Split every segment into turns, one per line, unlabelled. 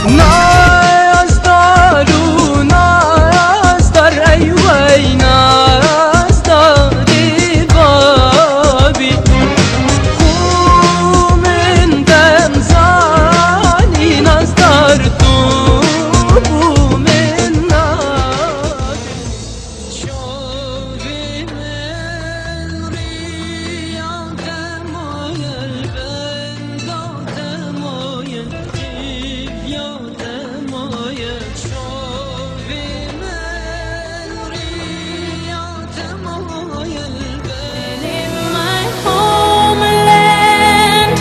نازدار و نازدار ای وی نازدار بابی خومن دمزانی نازدار تو من نادی شوی من ریان دمایل بندان دمایل جیبیان دمایل شوی من ریان دمایل
In my homeland,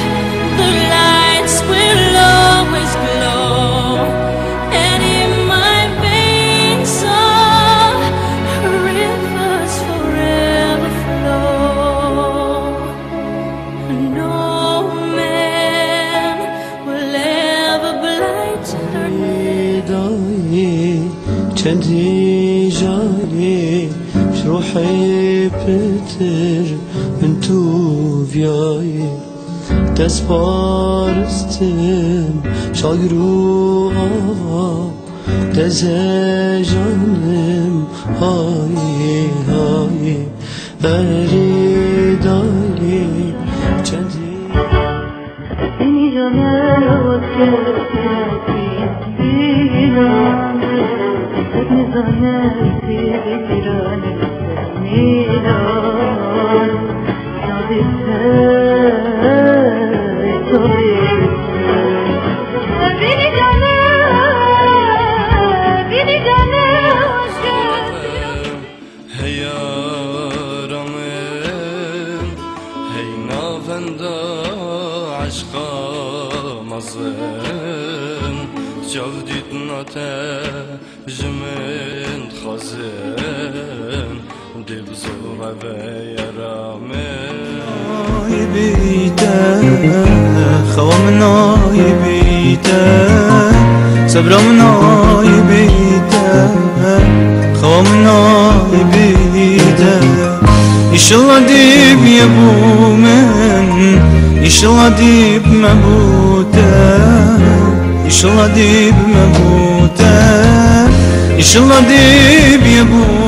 the lights will always glow, and in my veins are rivers forever flow. No man will ever blight her
ندایی چندی جانی روحی بتر من تو بیایی دست بارستم شاگر و آوا دست جانم های های بریدایی چندی
Seni canım ne zannetti bitirani milan sadiste beni canım
hey yaramın hey navenda aşka mazın cavdit nate jmen khazın dibzura ve yaramın
بيته خوامنا يبيته صبرنا يبيته خوامنا يبيته إنشالله ديب يبومن إنشالله ديب مبوته إنشالله ديب مبوته إنشالله ديب يبومن